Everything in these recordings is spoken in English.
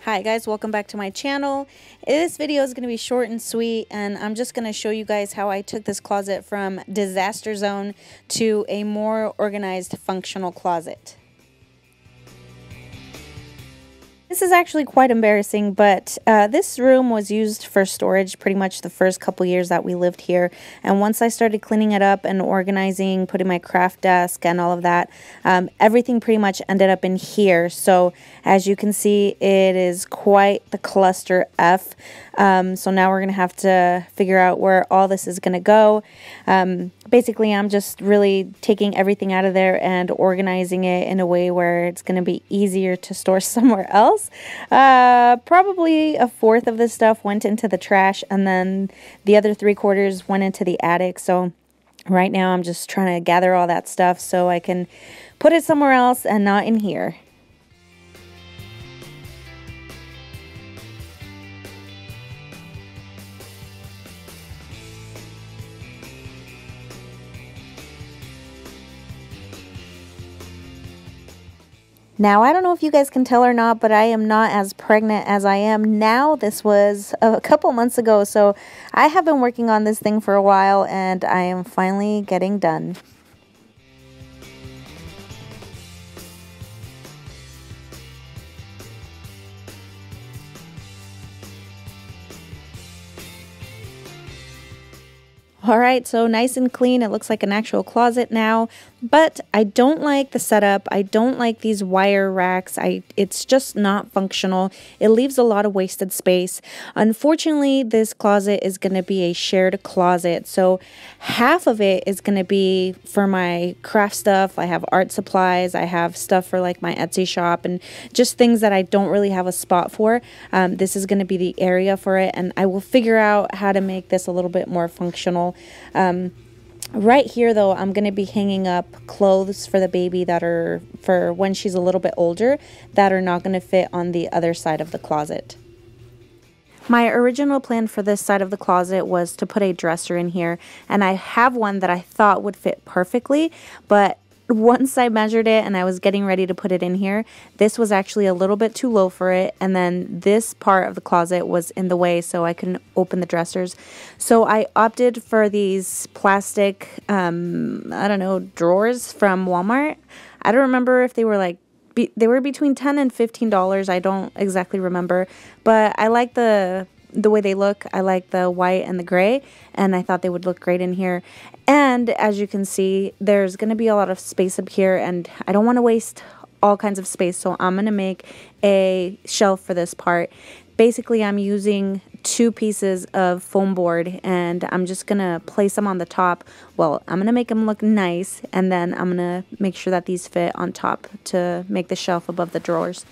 Hi guys, welcome back to my channel. This video is going to be short and sweet, and I'm just going to show you guys how I took this closet from disaster zone to a more organized, functional closet. This is actually quite embarrassing, but this room was used for storage pretty much the first couple years that we lived here. And once I started cleaning it up and organizing, putting my craft desk and all of that, everything pretty much ended up in here. So as you can see, it is quite the cluster F. So now we're going to have to figure out where all this is going to go. Basically, I'm just really taking everything out of there and organizing it in a way where it's going to be easier to store somewhere else. Probably a fourth of this stuff went into the trash, and then the other 3/4 went into the attic. So right now I'm just trying to gather all that stuff so I can put it somewhere else and not in here. Now, I don't know if you guys can tell or not, but I am not as pregnant as I am now. This was a couple months ago, so I have been working on this thing for a while, and I am finally getting done. Alright, so nice and clean. It looks like an actual closet now, but I don't like the setup. I don't like these wire racks. It's just not functional. It leaves a lot of wasted space. Unfortunately, this closet is going to be a shared closet, so half of it is going to be for my craft stuff. I have art supplies. I have stuff for like my Etsy shop and just things that I don't really have a spot for. This is going to be the area for it, and I will figure out how to make this a little bit more functional. Right here though, I'm going to be hanging up clothes for the baby that are for when she's a little bit older that are not going to fit on the other side of the closet. My original plan for this side of the closet was to put a dresser in here, and I have one that I thought would fit perfectly, but once I measured it and I was getting ready to put it in here, this was actually a little bit too low for it, and then this part of the closet was in the way, so I couldn't open the dressers. So I opted for these plastic, I don't know, drawers from Walmart. I don't remember if they were like, they were between $10 and $15. I don't exactly remember, but I like the way they look. I like the white and the gray, and I thought they would look great in here. And as you can see, there's going to be a lot of space up here, and I don't want to waste all kinds of space, so I'm going to make a shelf for this part. Basically, I'm using 2 pieces of foam board, and I'm just going to place them on the top. Well, I'm going to make them look nice, and then I'm going to make sure that these fit on top to make the shelf above the drawers.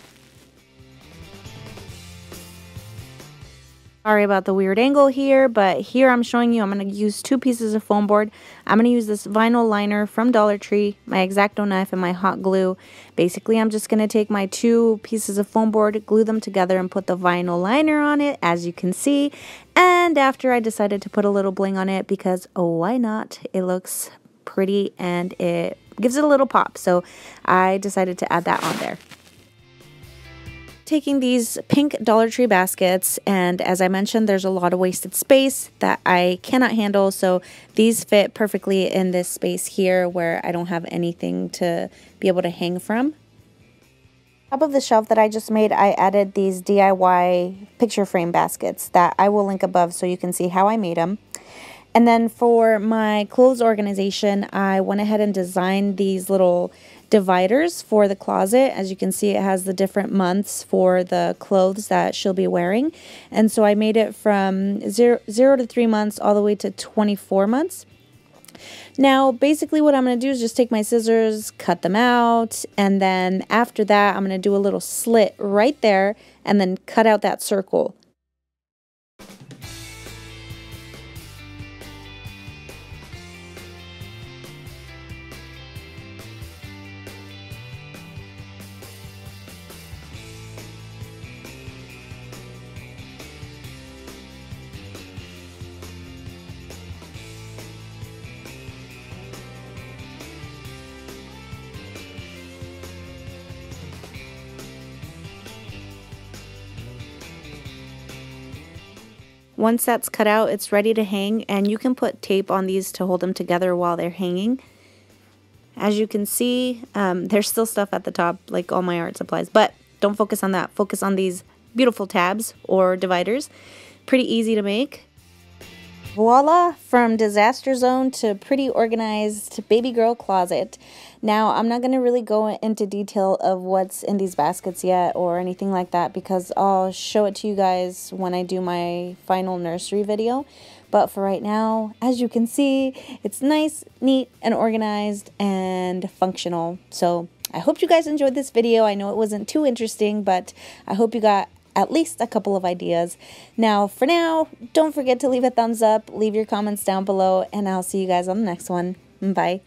Sorry about the weird angle here, but here I'm showing you I'm going to use 2 pieces of foam board. I'm going to use this vinyl liner from Dollar Tree, my X-Acto knife, and my hot glue. Basically, I'm just going to take my 2 pieces of foam board, glue them together, and put the vinyl liner on it, as you can see. And after, I decided to put a little bling on it because, oh, why not? It looks pretty and it gives it a little pop. So I decided to add that on there. Taking these pink Dollar Tree baskets, and as I mentioned, there's a lot of wasted space that I cannot handle, so these fit perfectly in this space here where I don't have anything to be able to hang from. Top of the shelf that I just made, I added these DIY picture frame baskets that I will link above so you can see how I made them. And then for my clothes organization, I went ahead and designed these little dividers for the closet. As you can see, it has the different months for the clothes that she'll be wearing. And so I made it from 0 to 3 months all the way to 24 months. Now, basically what I'm going to do is just take my scissors, cut them out, and then after that, I'm going to do a little slit right there and then cut out that circle. Once that's cut out, it's ready to hang, and you can put tape on these to hold them together while they're hanging. As you can see, there's still stuff at the top, like all my art supplies, but don't focus on that. Focus on these beautiful tabs or dividers. Pretty easy to make. Voila, from disaster zone to pretty organized baby girl closet. Now, I'm not going to really go into detail of what's in these baskets yet or anything like that, because I'll show it to you guys when I do my final nursery video. But for right now, as you can see, it's nice, neat, and organized and functional. So I hope you guys enjoyed this video. I know it wasn't too interesting, but I hope you got at least a couple of ideas. Now, for now, don't forget to leave a thumbs up, leave your comments down below, and I'll see you guys on the next one. Bye.